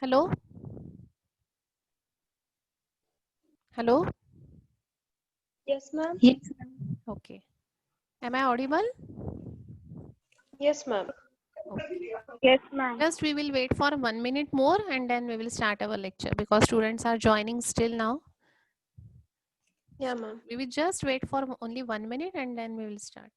Hello? Hello? Yes, ma'am. Yes, Okay. Am I audible? Yes, ma'am. Okay. yes, ma'am. Just we will wait for 1 minute more and then we will start our lecture because students are joining still now. Yeah, ma'am. We will just wait for only 1 minute and then we will start.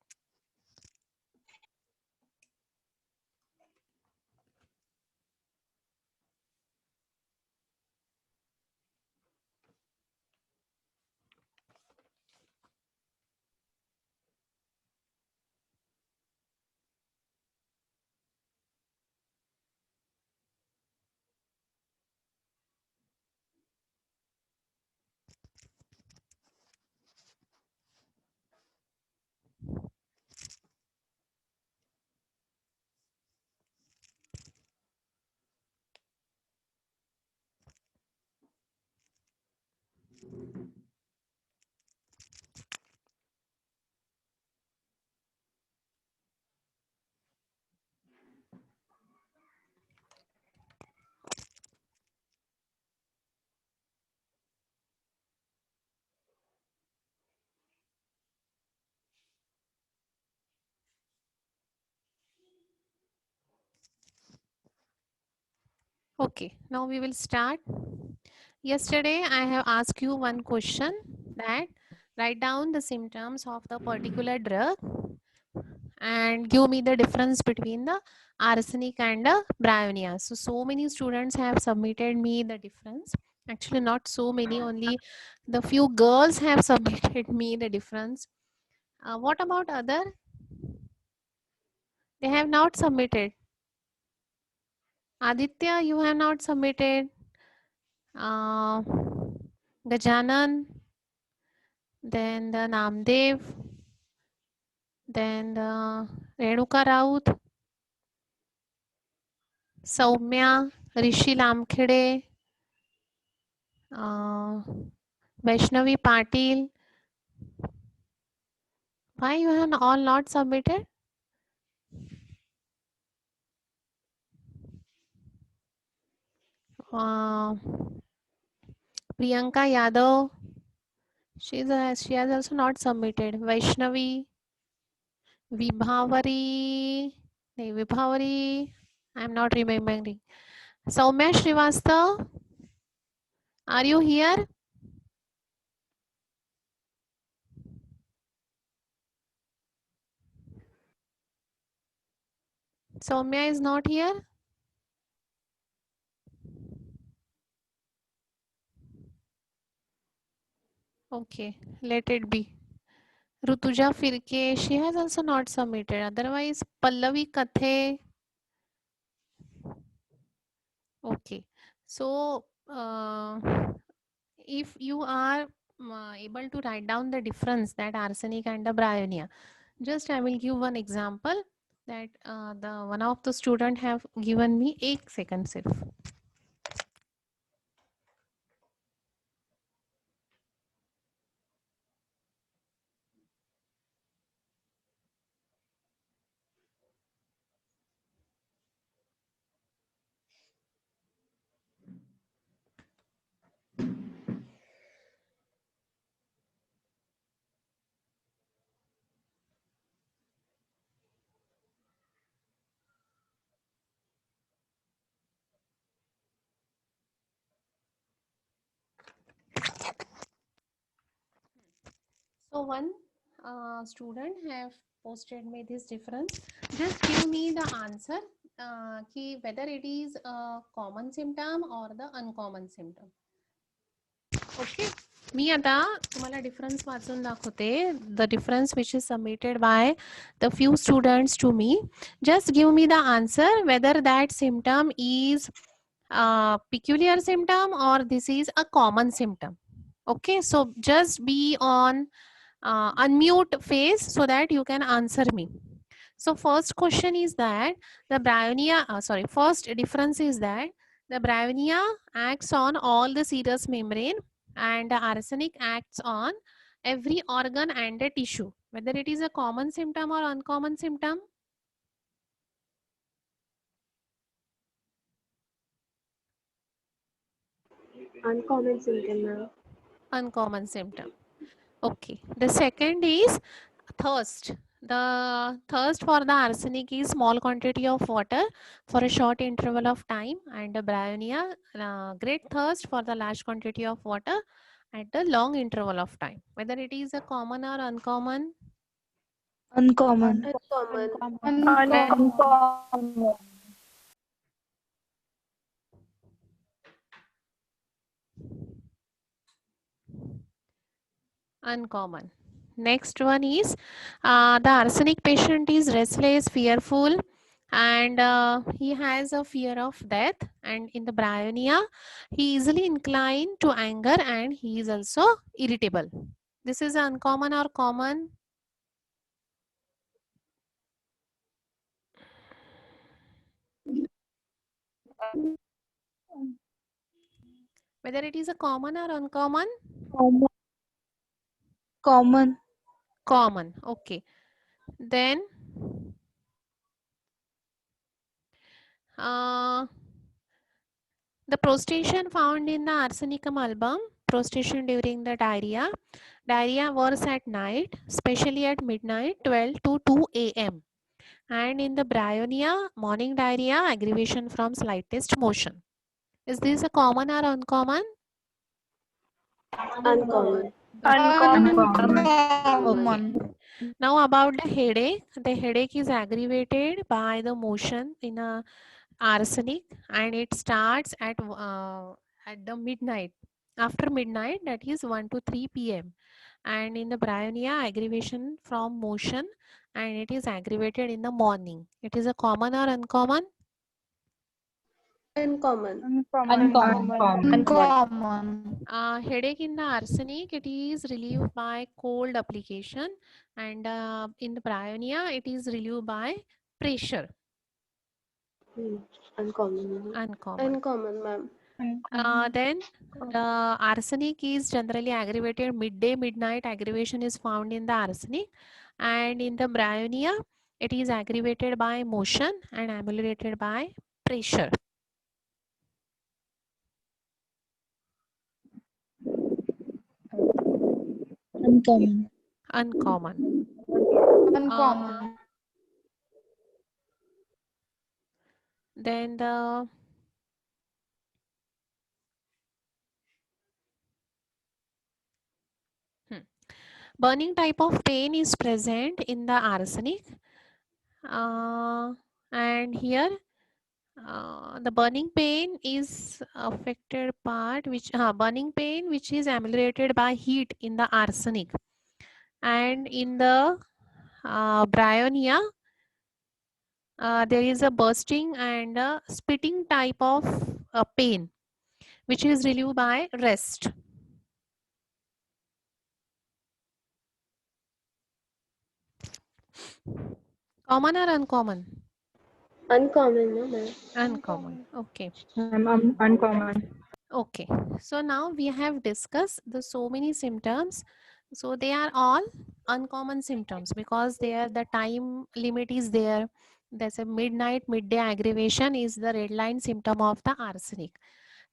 Okay, now we will start. Yesterday I have asked you one question that write down the symptoms of the particular drug and give me the difference between the arsenic and the bryonia. So many students have submitted me the difference. Actually, not so many, only the few girls have submitted me the difference. What about other? They have not submitted. Aditya, you have not submitted. Uh, Gajanan, then the Namdev, then the Renuka Raut, Saumya, Rishi Lamkhede, Vaishnavi Patil. Why you have all not submitted? Uh, Priyanka Yadav, she has also not submitted. Vaishnavi, Vibhavari, nahi, Vibhavari, I am not remembering. Soumya Srivastav, are you here? Soumya is not here. Okay, let it be. Rutuja Firke, she has also not submitted. Otherwise, Pallavi Kathe. Okay. So, if you are able to write down the difference that arsenic and the bryonia, just I will give one example that the one of the student have given me 1 second sirf. So one student have posted me this difference. Just give me the answer ki whether it is a common symptom or the uncommon symptom. Okay. मी आता तुम्हाला difference वाचून दाखवते. The difference which is submitted by the few students to me. Just give me the answer whether that symptom is a peculiar symptom or this is a common symptom. Okay, so just be on unmute phase so that you can answer me. So first question is that the bryonia, first difference is that the bryonia acts on all the serous membrane and the arsenic acts on every organ and the tissue. Whether it is a common symptom or uncommon symptom. Uncommon symptom, ma'am. Uncommon symptom. Okay. The second is thirst. The thirst for the arsenic is small quantity of water for a short interval of time, and the bryonia, great thirst for the large quantity of water at the long interval of time. Whether it is a common or uncommon. Uncommon. Uncommon. Uncommon. Next one is the arsenic patient is restless, fearful, and he has a fear of death. And in the bryonia, he easily inclined to anger and he is also irritable. This is uncommon or common? Whether it is a common or uncommon? Common. Common. Okay. Then the prostration found in the arsenicum album, prostration during the diarrhea. Diarrhea worse at night, especially at midnight, 12 to 2 a.m. And in the bryonia, morning diarrhea, aggravation from slightest motion. Is this a common or uncommon? Uncommon. Okay. Now about the headache. The headache is aggravated by the motion in a arsenic, and it starts at the midnight. After midnight, that is 1 to 3 p.m. And in the bryonia, aggravation from motion, and it is aggravated in the morning. It is a common or uncommon? Uncommon. Headache in the arsenic, it is relieved by cold application, and in the bryonia, it is relieved by pressure. Uncommon. Uncommon. Uncommon, ma'am. Then the arsenic is generally aggravated midday, midnight. Aggravation is found in the arsenic, and in the bryonia, it is aggravated by motion and ameliorated by pressure. Uncommon. Uncommon. Then the burning type of pain is present in the arsenic, and here the burning pain is affected part which burning pain which is ameliorated by heat in the arsenic, and in the bryonia there is a bursting and a spitting type of pain which is relieved by rest. Common or uncommon? Uncommon, no, ma'am. Uncommon. Okay. Uncommon. Okay. So now we have discussed the so many symptoms. So they are all uncommon symptoms because the time limit is there. There's a midnight, midday aggravation is the red line symptom of the arsenic.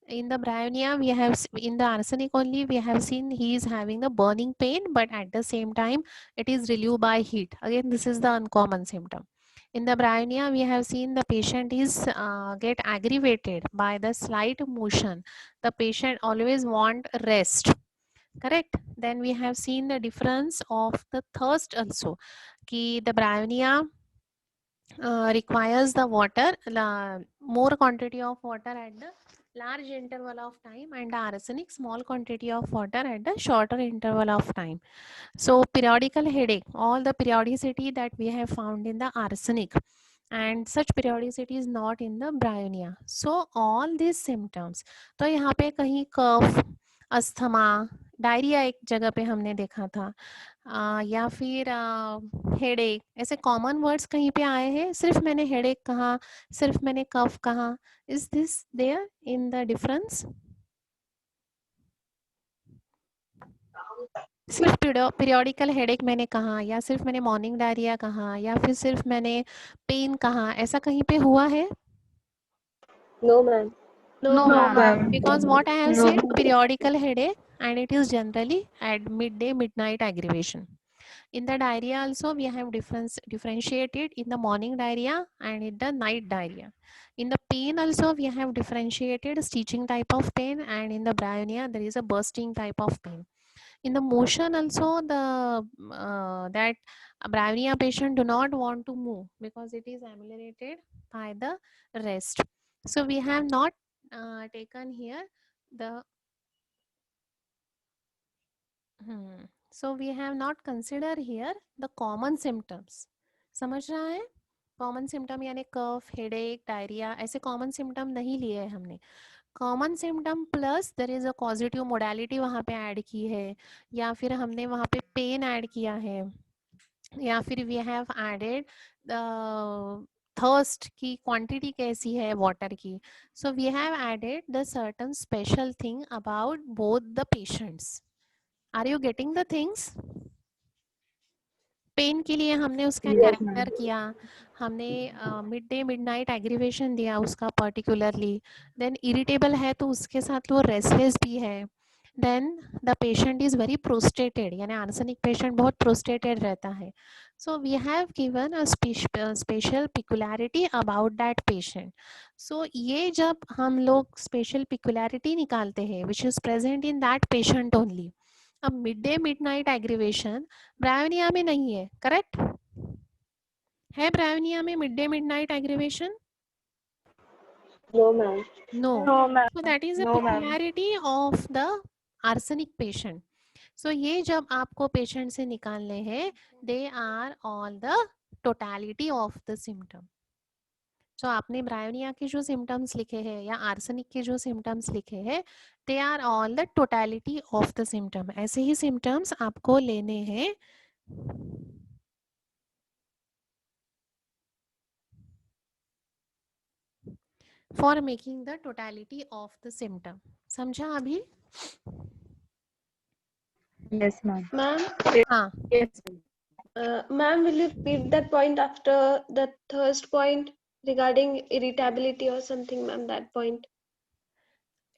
In the bryonia, we have in the arsenic only we have seen he is having the burning pain, but at the same time it is relieved by heat. Again, this is the uncommon symptom. In the bryonia, we have seen the patient is get aggravated by the slight motion. The patient always want rest. Correct. Then we have seen the difference of the thirst also. Ki the bryonia requires the water, more quantity of water at the large interval of time, and the arsenic small quantity of water at the shorter interval of time. So periodical headache, all the periodicity that we have found in the arsenic, and such periodicity is not in the bryonia. So all these symptoms, तो यहाँ पे कहीं कफ, asthma, diarrhoea एक जगह पे हमने देखा था, या फिर हेडेक, ऐसे कॉमन वर्ड्स कहीं पे आए हैं. सिर्फ मैंने हेडेक कहा, सिर्फ मैंने कफ कहा. Is this there in the difference? सिर्फ पीरियोडिकल हेडेक मैंने कहा, या सिर्फ मैंने मॉर्निंग डायरिया कहा, या फिर सिर्फ मैंने पेन कहा, ऐसा कहीं पे हुआ है? No, ma'am. No, No, ma'am. ma'am. Because what I have No. said, periodical headache, and it is generally at midday, midnight aggravation. In the diarrhea also, we have differentiated in the morning diarrhea and in the night diarrhea. In the pain also, we have differentiated stitching type of pain, and in the bryonia, there is a bursting type of pain. In the motion also, the that bryonia patient do not want to move because it is ameliorated by the rest. So we have not taken here the so we have not considered here the common symptoms. समझ रहा है? Common symptom यानी cough, headache, diarrhoea, ऐसे common symptom नहीं लिए हैं हमने. Common symptom plus there is a causative modality वहाँ पे ऐड की है, या फिर हमने वहाँ पे पेन ऐड किया है, या फिर वी हैव एडेड थर्स्ट की क्वांटिटी कैसी है वाटर की. So we have added the certain special thing about both the patients. Are you getting the things? Pain के लिए हमने उसका Yes, कैरेक्टर ma'am. किया, हमने mid day mid night aggravation दिया उसका पर्टिकुलरली. देन इरिटेबल है तो उसके साथ वो रेस्टलेस भी है. Then the patient is very prostrated, यानी आर्सेनिक पेशेंट बहुत प्रोस्टेटेड रहता है. So we have given a special peculiarity about that patient. सो ये जब हम लोग स्पेशल पिकुलैरिटी निकालते हैं which is present in that patient only. अब mid day mid night aggravation bryonia में नहीं है, करेक्ट है? ब्रायोनिया में mid day mid night aggravation? No, ma'am. No. No, ma'am. So that is a No, ma'am. peculiarity of the arsenic patient. So ये जब आपको patient से निकालने हैं, they are all the totality of the symptom. So आपने bryonia के जो symptoms लिखे हैं या आर्सेनिक के जो सिम्टम्स लिखे हैं, they are all the totality of the symptom. ऐसे ही सिम्टम्स आपको लेने हैं for making the totality of the symptom. समझा अभी? Yes, ma'am. Ma'am, हाँ, Yes. ma'am, will you repeat that point after the third point regarding irritability or something, ma'am? That point.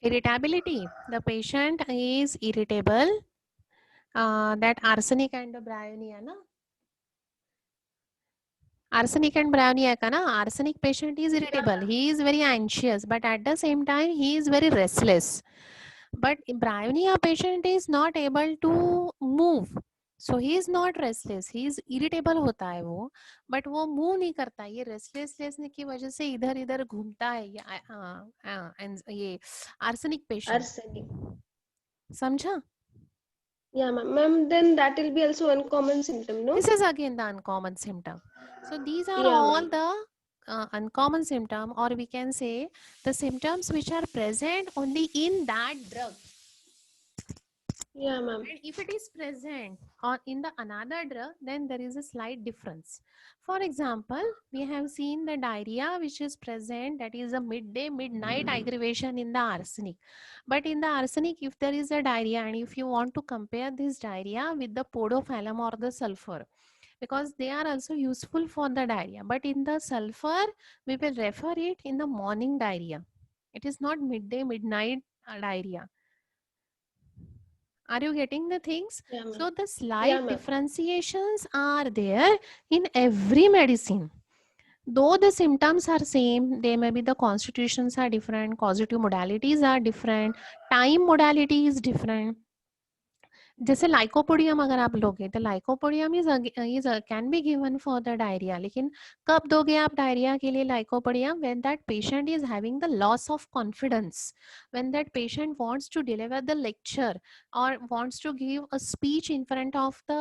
irritability. The patient is irritable. That arsenic and bryonia ना, arsenic and bryonia का ना, arsenic patient is irritable. He is very anxious, but at the same time he is very restless. But bryonia patient is not able to move. So he is not restless. He is irritable होता है वो, but वो move नहीं करता. ये restlessness की वजह से इधर इधर घूमता है ये arsenic patient. Arsenic. समझा? Yeah, ma'am. Ma'am, then that will be also uncommon symptom, no? This is again the uncommon symptom. So these are Yeah, all ma'am. the uncommon symptom, or we can say the symptoms which are present only in that drug. Yeah, ma'am. And if it is present or in the another drug, then there is a slight difference. For example, we have seen the diarrhea which is present, that is a midday, midnight aggravation in the arsenic. But in the arsenic, if there is a diarrhea, and if you want to compare this diarrhea with the podophyllum or the sulfur, because they are also useful for the diarrhea. But in the sulfur, we will refer it in the morning diarrhea. It is not midday, midnight diarrhea. Are you getting the things? Yeah, ma'am. So the slight Yeah, ma'am. differentiations are there in every medicine. Though the symptoms are same, they may be the constitutions are different, causative modalities are different, time modality is different. जैसे lycopodium अगर आप लोगे तो lycopodium is can be given for the diarrhoea. लेकिन कब दोगे आप diarrhoea के लिए lycopodium? When that patient is having the loss of confidence, when that patient wants to deliver the lecture or wants to give a speech in front of the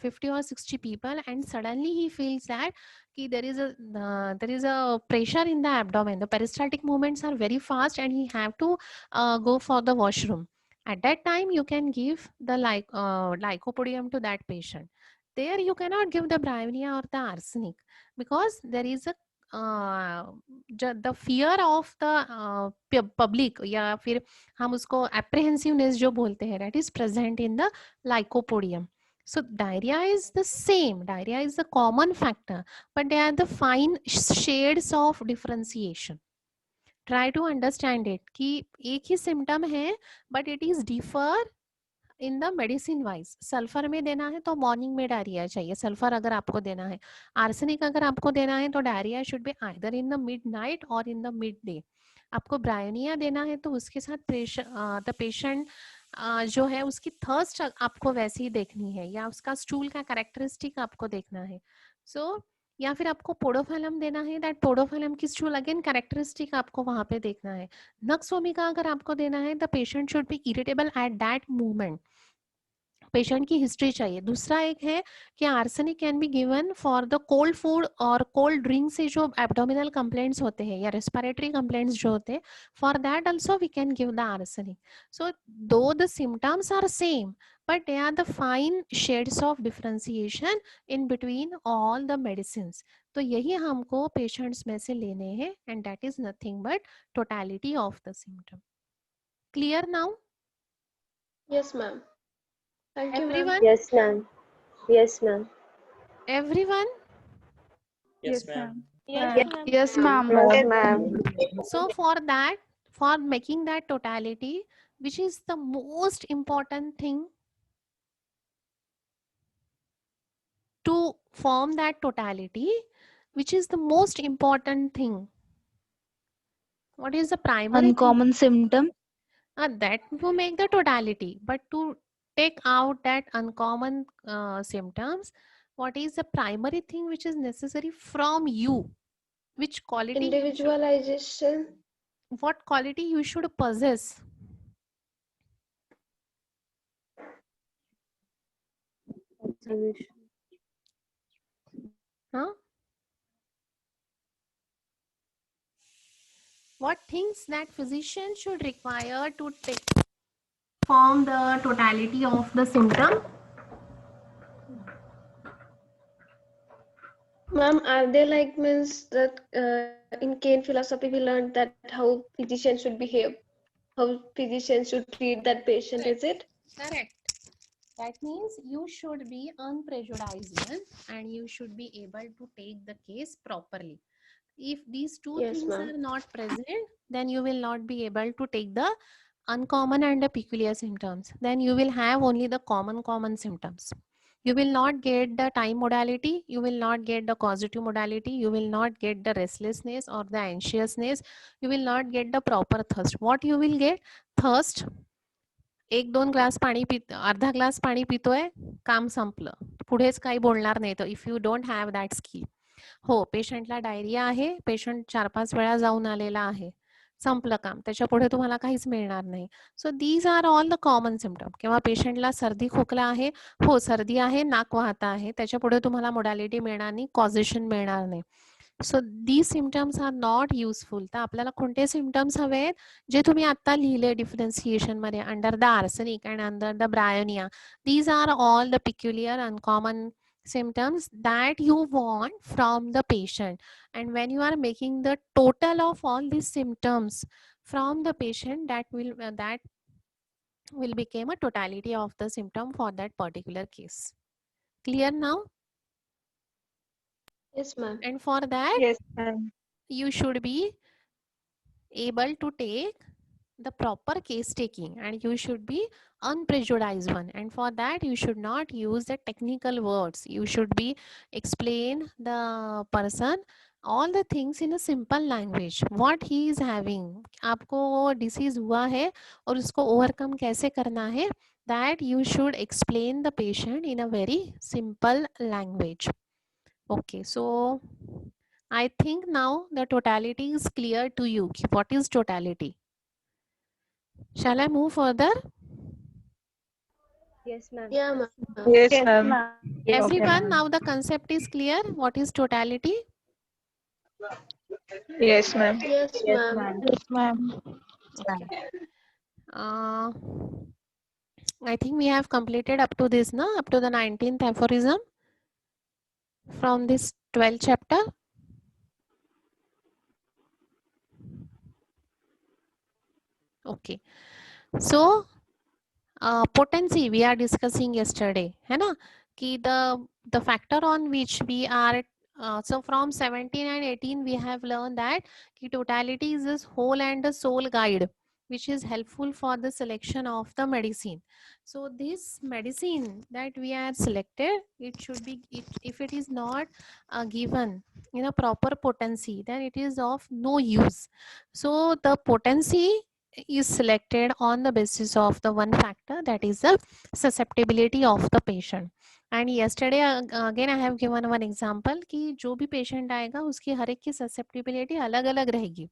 50 or 60 people, and suddenly he feels that there is a pressure in the abdomen, the peristaltic movements are very fast and he have to go for the washroom. At that time you can give the lycopodium to that patient. There you cannot give the bryonia or the arsenic, because there is a the fear of the public, या फिर हम उसको apprehensiveness जो बोलते हैं, that is present in the lycopodium. So diarrhea is the same, diarrhea is the common factor, but they are the fine shades of differentiation. Try to understand it कि एक ही सिम्टम है but it is differ in the medicine wise. Sulphur में देना है तो morning में diarrhoea चाहिए, सल्फर अगर आपको देना है. आर्सेनिक अगर आपको देना है तो diarrhoea should be either in the mid night और इन द मिड डे. आपको ब्रायोनिया देना है तो उसके साथ द पेशेंट जो है उसकी थर्स्ट आपको वैसे ही देखनी है या उसका स्टूल का कैरेक्टरिस्टिक आपको देखना है. सो या फिर आपको पोडोफाइलम देना है, दैट पोडोफाइलम की स्टूल अगेन कैरेक्टरिस्टिक आपको वहां पे देखना है. नक्स ओमिका अगर आपको देना है the patient should be irritable at that moment, patient की हिस्ट्री चाहिए. दूसरा एक है कि arsenic can be given for the cold food और कोल्ड ड्रिंक से जो एब्डोमिनल कंप्लेंट्स होते हैं या रेस्पिरेटरी कंप्लेंट्स जो होते हैं, for that also we can give the arsenic. So though the symptoms are same but they are the fine shades of differentiation in between all the medicines. तो यही हमको patients में से लेने हैं and that is nothing but totality of the symptom. Clear now? Yes, ma'am. Thank you, ma'am. Everyone? Yes, ma'am. Yes, ma'am. Everyone? Yes, ma'am. Yes, ma'am. Yes, ma'am. So for that, for making that totality, which is the most important thing to form that totality, which is the most important thing? What is the primary thing? Uncommon symptom. That will make the totality. But to take out that uncommon symptoms, what is the primary thing which is necessary from you? Which quality? Individualization. What quality you should possess? Huh? What things that physician should require to take form the totality of the symptom? Ma'am, are they like means that in Kane philosophy we learned that how physicians should behave, how physicians should treat that patient, is it? Correct. That means you should be unprejudiced and you should be able to take the case properly. If these two Yes, things ma'am. are not present, then you will not be able to take the uncommon and the peculiar symptoms. Then you will have only the common symptoms. You will not get the time modality, you will not get the causative modality, you will not get the restlessness or the anxiousness, you will not get the proper thirst. What you will get? Thirst. 1-2 glass पाणी अर्धा glass पाणी पितोय, काम संपलं, पुढेच काही बोलणार नाही. तर if you don't have that skill. हो, पेशंटला डायरिया आहे, पेशंट 4-5 वेळा जाऊन आलेला आहे, संपलं काम, त्याच्या पुढे तुम्हाला काहीच मिळणार नाही. So these are all the common symptom. किंवा पेशंटला सर्दी खोकला आहे, हो सर्दी आहे, नाक वाहत आहे, त्याच्या पुढे तुम्हाला मोडॅलिटी मिळणार नाही, कॉझेशन मिळणार नाही. So these symptoms are not useful. तर आपल्याला कोणते सिम्पटम्स हवेत जे तुम्ही आता लिहिले डिफरन्सिएशन मध्ये, under the arsenic and under the bryonia. These are all the peculiar uncommon symptoms that you want from the patient. And when you are making the total of all these symptoms from the patient, that will become a totality of the symptom for that particular case. Clear now? Yes, ma'am. And for that, Yes, ma'am. you should be able to take the proper case taking and you should be unprejudiced one. And for that you should not use the technical words. You should be explain the person all the things in a simple language. What he is having, आपको disease हुआ है और उसको overcome कैसे करना है, that you should explain the patient in a very simple language. Okay, so I think now the totality is clear to you. What is totality? Shall I move further? Yes, ma'am. Yeah, ma'am. Yes, ma'am. Everyone, now the concept is clear. What is totality? Yes, ma'am. Yes, ma'am. Yes, ma'am. Uh, I think we have completed up to this, no? Up to the 19th aphorism from this 12th chapter. Okay. So, potency we are discussing yesterday, है ना? कि the factor on which we are So from 17 and 18 we have learned that ki totality is this whole and the soul guide which is helpful for the selection of the medicine. So this medicine that we are selected, it should be, if it is not given in a proper potency, then it is of no use. So the potency is selected on the basis of the one factor, that is the susceptibility of the patient. And yesterday again I have given one example कि जो भी patient आएगा उसकी हर एक की susceptibility अलग अलग रहेगी.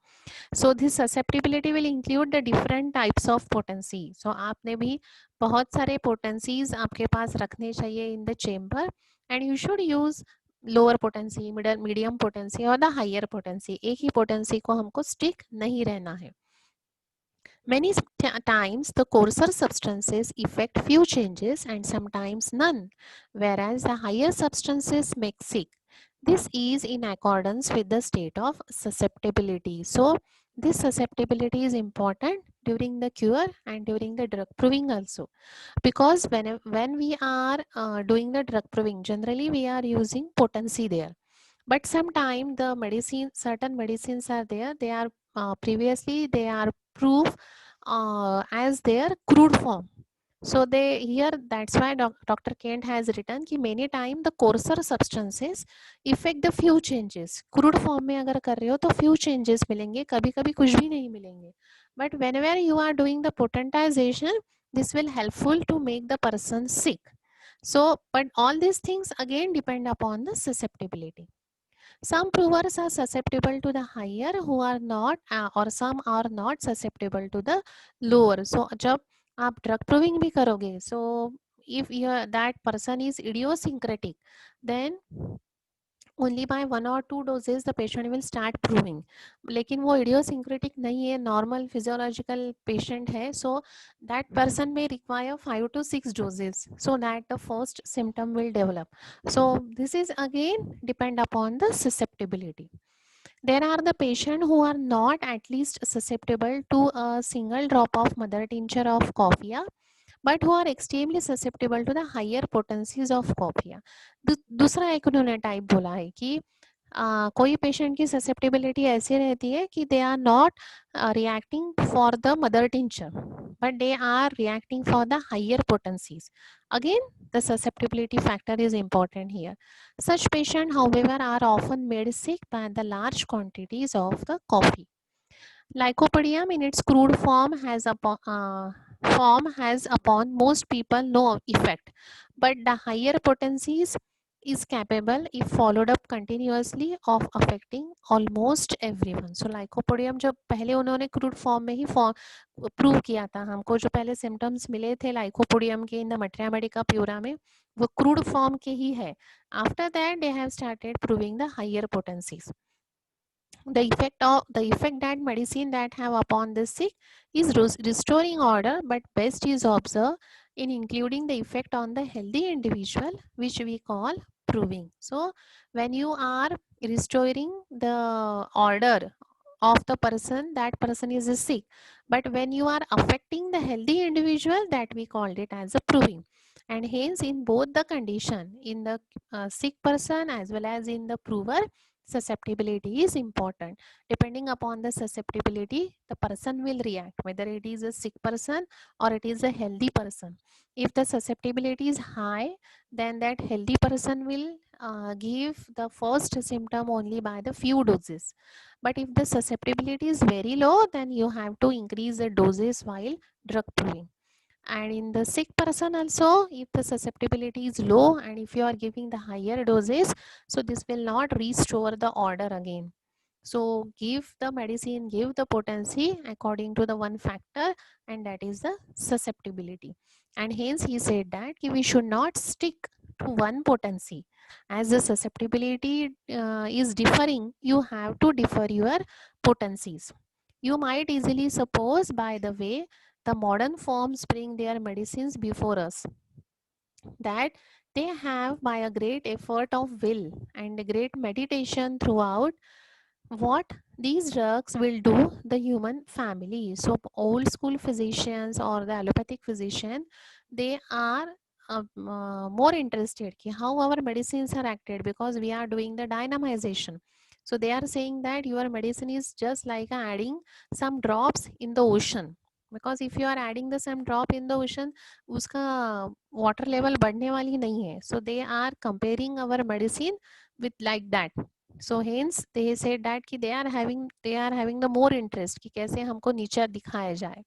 So this susceptibility will include the different types of potency. So आपने भी बहुत सारे पोटेंसीज आपके पास रखने चाहिए in the chamber, and you should use lower potency, medium potency और द हायर पोटेंसी. एक ही पोटेंसी को हमको स्टिक नहीं रहना है. Many times the coarser substances effect few changes and sometimes none, whereas the higher substances make sick. This is in accordance with the state of susceptibility. So this susceptibility is important during the cure and during the drug proving also, because when we are doing the drug proving, generally we are using potency there. But sometimes the medicine, certain medicines are there, they are previously they are proved as their crude form. So they here, that's why Dr. Kent has written कि many time the coarser substances effect the few changes. Crude form में अगर कर रहे हो तो few changes मिलेंगे, कभी कभी कुछ भी नहीं मिलेंगे. But whenever you are doing the potentization, this will helpful to make the person sick. So, but all these things again depend upon the susceptibility. Some provers are susceptible to the higher who are not, or some are not susceptible to the lower. So जब आप drug proving भी करोगे, so if that person is idiosyncratic, then only by 1 or 2 doses the patient will start proving. लेकिन वो idiosyncratic नहीं है, normal physiological patient है, so that person may require 5 to 6 doses so that the first symptom will develop. So this is again depend upon the susceptibility. There are the patient who are not at least susceptible to a single drop of mother tincture of coffea, but who are extremely susceptible to the higher potencies of coffea. दूसरा एक उन्होंने type बोला है कि कोई patient की susceptibility ऐसी रहती है कि they are not reacting for the mother tincture, but they are reacting for the higher potencies. Again, the susceptibility factor is important here. Such patients, however, are often made sick by the large quantities of the coffee. Lycopodium in its crude form has upon most people no effect, but the higher potencies is capable, if followed up continuously, of affecting almost everyone. So lycopodium जब पहले उन्होंने crude form में ही prove किया था, हमको जो पहले symptoms मिले थे lycopodium के in the Materia Medica Pura में, वो crude form के ही है. After that they have started proving the higher potencies. The effect that medicine that have upon the sick is restoring order, but best is observed in including the effect on the healthy individual, which we call proving. So when you are restoring the order of the person, that person is sick, but when you are affecting the healthy individual, that we called it as a proving. And hence in both the condition, in the sick person as well as in the prover, susceptibility is important. Depending upon the susceptibility, the person will react, whether it is a sick person or it is a healthy person. If the susceptibility is high, then that healthy person will give the first symptom only by the few doses. But if the susceptibility is very low, then you have to increase the doses while drug proving. And in the sick person also, if the susceptibility is low and if you are giving the higher doses, so this will not restore the order again. So give the medicine, give the potency according to the one factor, and that is the susceptibility. And hence he said that we should not stick to one potency. As the susceptibility is differing, you have to differ your potencies. You might easily suppose, by the way, the modern forms bring their medicines before us, that they have, by a great effort of will and a great meditation throughout, what these drugs will do the human family. So old school physicians or the allopathic physician, they are more interested ki how our medicines are acted, because we are doing the dynamization. So they are saying that your medicine is just like adding some drops in the ocean, because if you are adding the some drop in the ocean, uska water level बढ़ने वाली नहीं है. So they are comparing our medicine with like that. So hence they said that कि they are having the more interest कि कैसे हमको नीचे दिखाया जाए.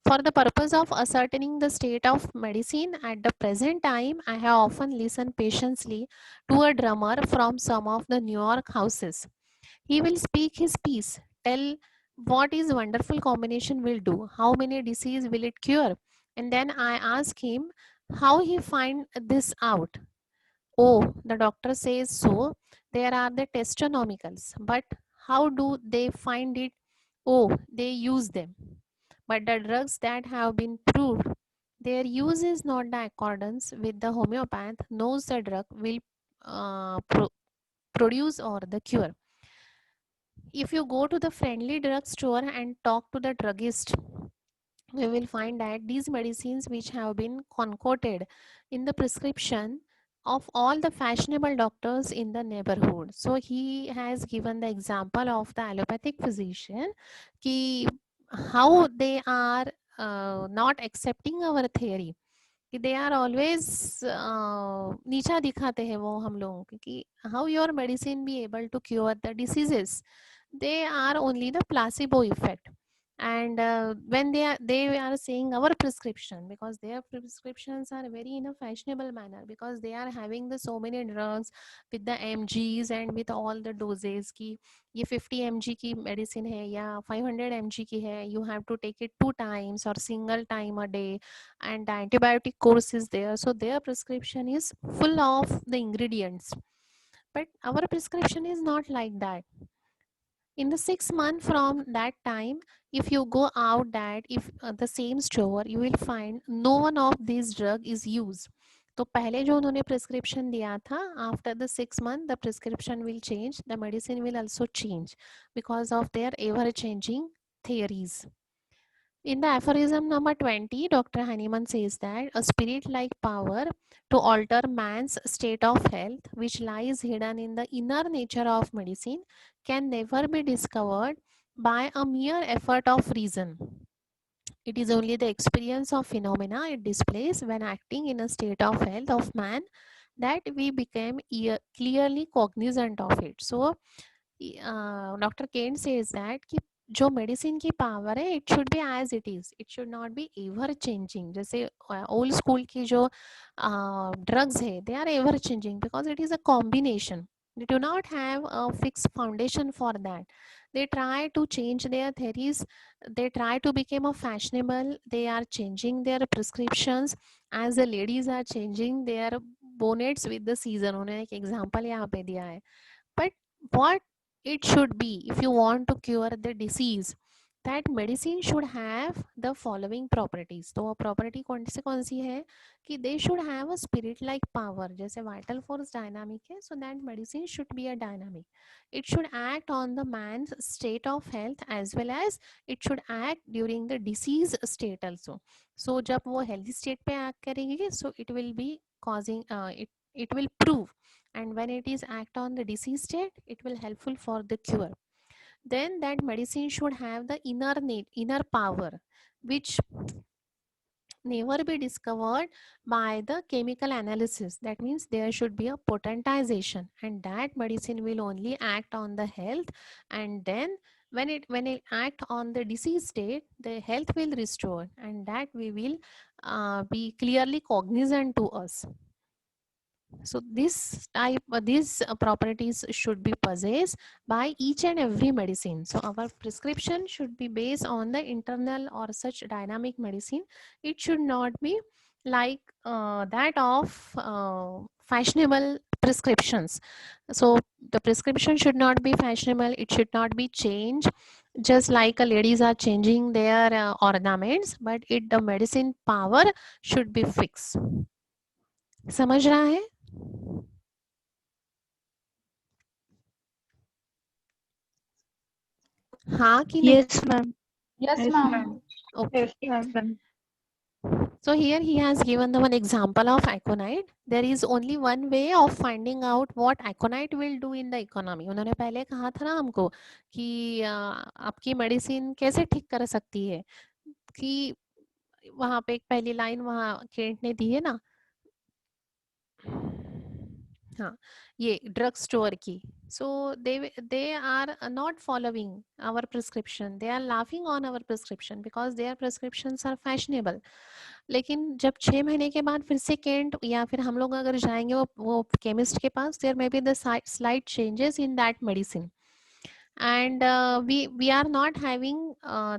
For the purpose of ascertaining the state of medicine at the present time, I have often listened patiently to a drummer from some of the New York houses. He will speak his piece, tell what his wonderful combination will do, how many disease will it cure, and then I ask him how he find this out. Oh, the doctor says so. There are the testonomicals, but how do they find it? Oh, they use them. But the drugs that have been proved, their use is not the accordance with the homeopath knows the drug will produce or the cure. If you go to the friendly drug store and talk to the druggist, we will find that these medicines which have been concocted in the prescription of all the fashionable doctors in the neighborhood. So he has given the example of the allopathic physician ki how they are not accepting our theory, कि they are always नीचा दिखाते हैं वो हम लोगों को कि how your medicine be able to cure the diseases. They are only the placebo effect. And when they are saying our prescription, because their prescriptions are very in a fashionable manner, because they are having the so many drugs with the mgs and with all the doses की ये 50 mg की medicine है या 500 mg की है, you have to take it 2 times or single time a day, and the antibiotic course is there, so their prescription is full of the ingredients. But our prescription is not like that. In the 6 month from that time, if you go out that if the same store, you will find no one of these drug is used. तो पहले जो उन्होंने prescription दिया था, after the 6 month the prescription will change, the medicine will also change because of their ever changing theories. In the aphorism number 20, Dr. Hahnemann says that a spirit-like power to alter man's state of health, which lies hidden in the inner nature of medicine, can never be discovered by a mere effort of reason. It is only the experience of phenomena it displays when acting in a state of health of man that we became clearly cognizant of it. So, Dr. Kane says that कि जो medicine की power है it should be as it is, it should not be ever changing. जैसे old school की जो drugs है they are ever changing because it is a combination. They do not have a fixed foundation for that. They try to change their theories. They try to become a fashionable. They are changing their prescriptions as the ladies are changing their bonnets with the season. उन्होंने एक example यहाँ पे दिया है. But what it should be, if you want to cure the disease, that medicine should have the following properties. तो वो property कौन सी है कि they should have a spirit like power. जैसे vital force dynamic है, so that medicine should be a dynamic. It should act on the man's state of health as well as it should act during the disease state also. So जब वो healthy state पे act करेगी, so it will be causing it will prove, and when it is act on the disease state, it will helpful for the cure. Then that medicine should have the inner power which never be discovered by the chemical analysis. That means there should be a potentization, and that medicine will only act on the health, and then when it act on the disease state, the health will restore, and that we will be clearly cognizant to us. So these properties should be possessed by each and every medicine. So our prescription should be based on the internal or such dynamic medicine. It should not be like that of fashionable prescriptions. So the prescription should not be fashionable. It should not be changed just like ladies are changing their ornaments, but the medicine power should be fixed. समझ रहा है? हाँ कि नहीं? Yes, ma'am. Yes, ma'am. Okay. Yes, ma'am. So here he has given the one example of Aconite. There is only one way of finding out what Aconite will do in the economy. उन्होंने पहले कहा था ना हमको कि आपकी medicine कैसे ठीक कर सकती है, कि वहाँ पे एक पहली लाइन वहाँ केंट ने दी है ना, हाँ, ये ड्रग स्टोर की. So they are not following our prescription, they are laughing on our prescription because their prescriptions are fashionable. लेकिन जब 6 महीने के बाद फिर से केंट या फिर हम लोग अगर जाएंगे वो केमिस्ट के पास, there may be the slight changes in that medicine, and we are not having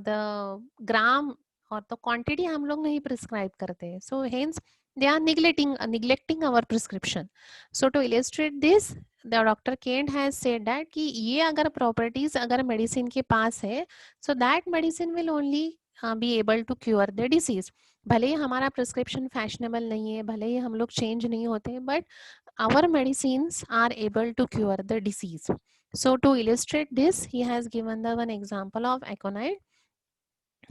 the gram or the quantity हम लोग नहीं prescribe करते. So hence they are neglecting our prescription. So to illustrate this, the Dr. Kent has said that कि ये अगर properties अगर medicine के पास है, so that medicine will only be able to cure the disease. भले ही हमारा prescription fashionable नहीं है, भले ही हम लोग change नहीं होते, but our medicines are able to cure the disease. So to illustrate this, he has given the one example of Aconite.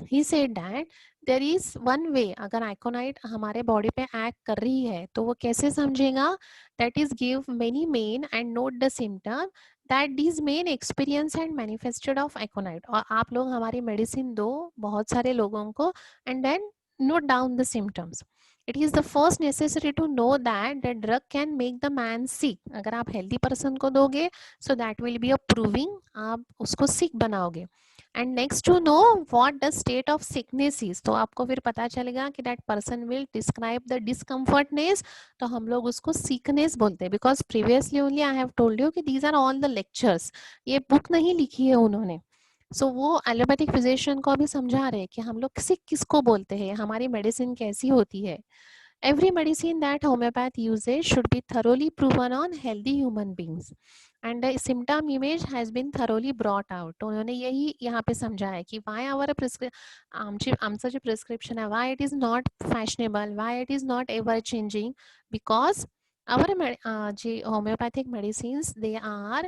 He said that there is one way, अगर Aconite हमारे body पे act कर रही है तो वो कैसे समझेगा, that is give many main and note the symptom that these main experience and manifested of Aconite. और आप लोग हमारी medicine दो बहुत सारे लोगों को and then note down the symptoms. It is the first necessary to know that the drug can make the man sick. अगर आप healthy person को दोगे, so that will be a proving आप उसको sick बनाओगे. And next to know what the state of sickness is, तो आपको फिर पता चलेगा कि that person will describe the discomfortness, तो हम लोग उसको sickness बोलते हैं. Because previously only I have told you कि these are all the lectures, ये book नहीं लिखी है उन्होंने. सो वो एलोपैथिक फिजिशियन को भी समझा रहे कि हम लोग सिक किसको बोलते हैं, हमारी मेडिसिन कैसी होती है. Every medicine that homeopath uses should be thoroughly proven on healthy human beings and the symptom image has been thoroughly brought out. तो उन्होंने यही यहाँ पे समझाया कि why our आमचं जे prescription है, why it is not fashionable, why it is not ever changing, because our J homeopathic medicines, they are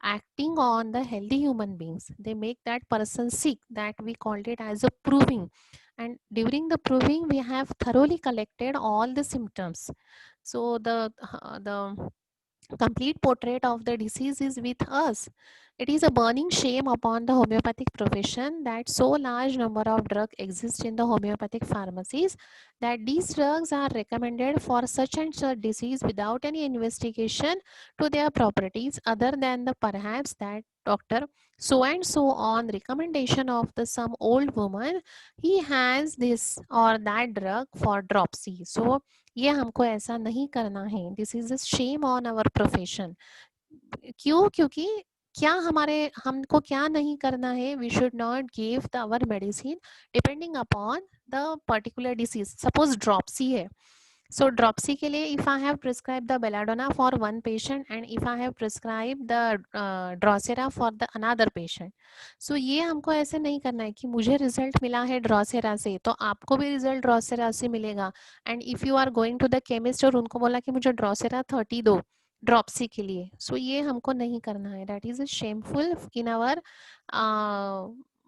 acting on the healthy human beings. They make that person sick, that we called it as a proving. And during the proving we have thoroughly collected all the symptoms. So the complete portrait of the disease is with us. It is a burning shame upon the homeopathic profession that so large number of drugs exist in the homeopathic pharmacies that these drugs are recommended for such and such disease without any investigation to their properties other than the perhaps that doctor so and so on recommendation of the some old woman, he has this or that drug for dropsy. So ये हमको ऐसा नहीं करना है. This is a shame on our profession. क्यों? क्योंकि क्या हमको क्या नहीं करना है, we should not give the our medicine depending upon the particular disease. Suppose dropsy है, so dropsy के लिए if I have prescribed the belladonna for one patient and if I have prescribed the drosera for the another patient, so ये हमको ऐसे नहीं करना है कि मुझे रिजल्ट मिला है ड्रॉसेरा से तो आपको भी रिजल्ट ड्रॉसेरा से मिलेगा. And if you are going to the chemist और उनको बोला कि मुझे ड्रॉसेरा 30 दो ड्रॉप्सी के लिए, सो ये हमको नहीं करना है. That is shameful in our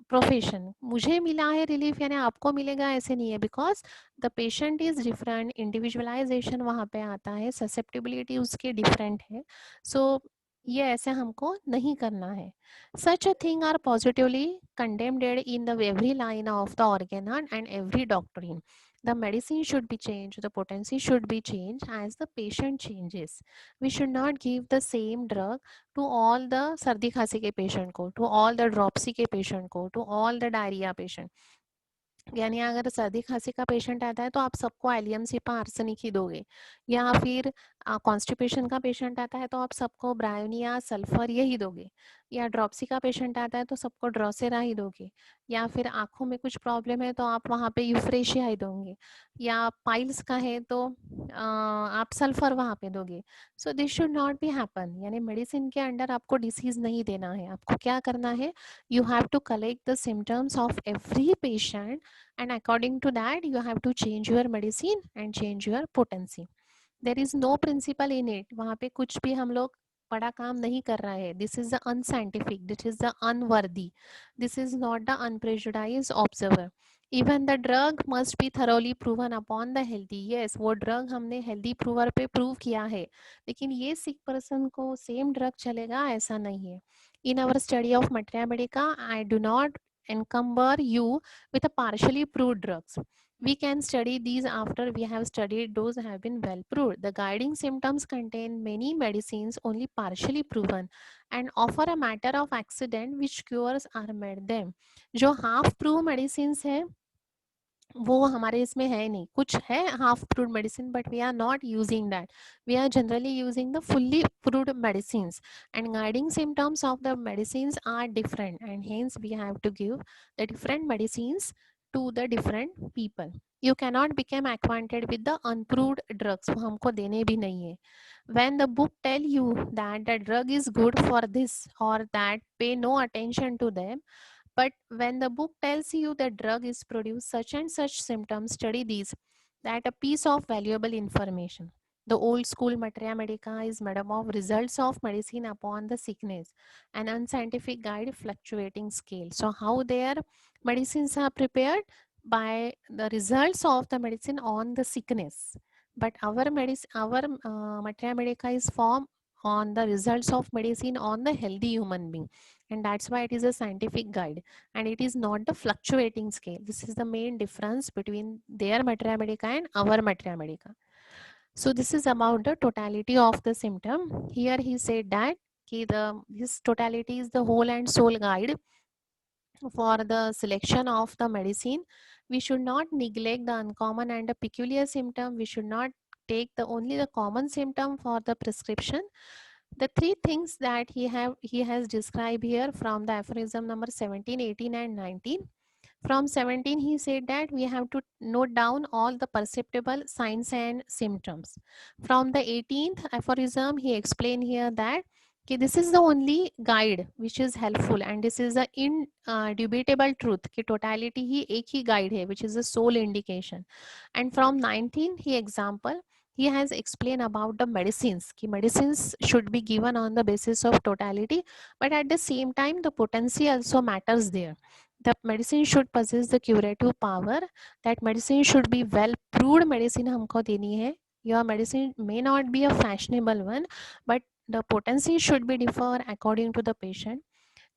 profession. मुझे मिला है रिलीफ यानी आपको मिलेगा ऐसे नहीं है, because the patient is different. Individualisation वहाँ पे आता है, ससेप्टिबिलिटी उसकी डिफरेंट है. सो ये ऐसे हमको नहीं करना है. Such a thing are positively condemned in the every line of the organon and every doctrine. The medicine should be changed, the potency should be changed as the patient changes. We should not give the same drug to all the सर्दी खांसी के patient को, to all the dropsy के patient को, to all the diarrhea patient. यानी अगर सर्दी खांसी का पेशेंट आता है तो आप सबको एलियम सिपा आर्सेनिक ही दोगे, या फिर कॉन्स्टिपेशन का पेशेंट आता है तो आप सबको ब्रायोनिया सल्फर यही दोगे, या ड्रॉप्सी का पेशेंट आता है तो सबको ड्रोसेरा ही दोगे, या फिर आंखों में कुछ प्रॉब्लम है तो आप वहाँ पे यूफ्रेशिया ही दोगे, या पाइल्स का है तो आप सल्फर वहाँ पे दोगे. So this should not be happen. यानी मेडिसिन के अंडर आपको डिसीज नहीं देना है. आपको क्या करना है, you have to collect the symptoms of every patient and according to that you have to change your medicine and change your potency. There is no principle in it. वहाँ पे कुछ भी हम लोग बड़ा काम नहीं कर रहा है. This is the unscientific, this is the unworthy, this is not the unprejudiced observer. Even the drug must be thoroughly proven upon the healthy. Yes, वो drug हमने healthy prover पे prove किया है, लेकिन ये sick person को same drug चलेगा ऐसा नहीं है. In our study of Materia Medica, I do not encumber you with a partially proved drugs. We can study these after we have studied those have been well proved. The guiding symptoms contain many medicines only partially proven and offer a matter of accident which cures are made them. जो half proved medicines है वो हमारे इसमें है नहीं. कुछ है half proved medicine but we are not using that. We are generally using the fully proved medicines, and guiding symptoms of the medicines are different, and hence we have to give the different medicines to the different people. You cannot become acquainted with the unproved drugs. वो हमको देने भी नहीं है. When the book tell you that the drug is good for this or that, pay no attention to them. But when the book tells you the drug is produce such and such symptoms, study these. That a piece of valuable information. The old school Materia Medica is made up of results of medicine upon the sickness, an unscientific guide fluctuating scale. So how their medicines are prepared? By the results of the medicine on the sickness. But our Materia Medica is formed on the results of medicine on the healthy human being, and that's why it is a scientific guide and it is not the fluctuating scale. This is the main difference between their Materia Medica and our Materia Medica. So this is about the totality of the symptom. Here he said that this totality is the whole and soul guide for the selection of the medicine. We should not neglect the uncommon and the peculiar symptom. We should not take only the common symptom for the prescription. The three things that he has described here from the aphorism number 17, 18 and 19. From 17 he said that we have to note down all the perceptible signs and symptoms. From the 18th aphorism he explained here that this is the only guide which is helpful and this is the indubitable truth कि totality ही एक ही guide है, which is the sole indication. And from 19 he example he has explained about the medicines कि medicines should be given on the basis of totality, but at the same time the potency also matters there. The medicine should possess the curative power. That medicine should be well proved medicine हमको देनी है. Your medicine may not be a fashionable one, but the potency should be differ according to the patient.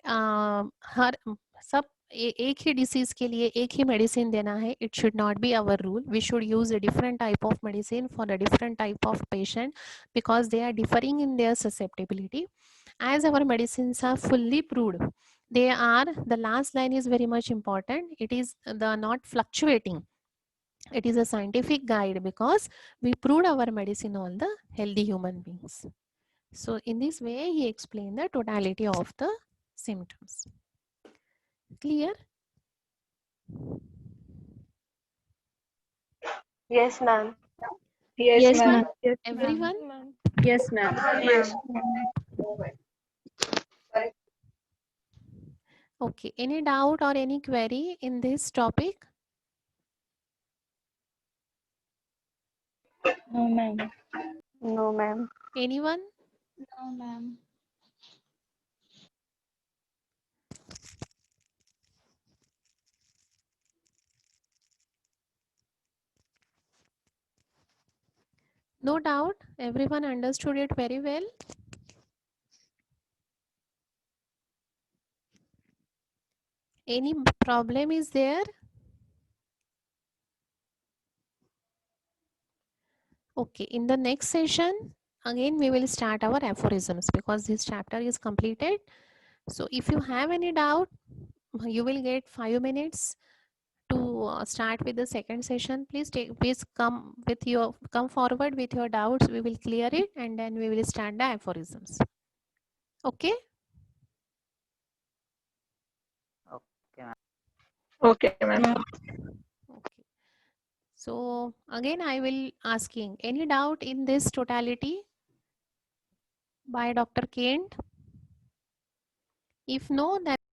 हर सब एक ही disease के लिए एक ही medicine देना है. It should not be our rule. We should use a different type of medicine for a different type of patient because they are differing in their susceptibility. As our medicines are fully proved, they are, the last line is very much important. It is the not fluctuating. It is a scientific guide because we proved our medicine on the healthy human beings. So in this way he explained the totality of the symptoms. Clear? Yes, ma'am. Yes, ma'am. Everyone? Yes, ma'am. Yes. Okay. Any doubt or any query in this topic? No, ma'am. No, ma'am. Anyone? No, ma'am. No doubt. Everyone understood it very well. Any problem is there? Okay, in the next session, again we will start our aphorisms because this chapter is completed. So if you have any doubt, you will get 5 minutes to start with the second session. Please come forward with your doubts. We will clear it and then we will start the aphorisms. Okay? Okay, ma'am. Okay. So again, I will asking any doubt in this totality by Dr. Kent? If no, then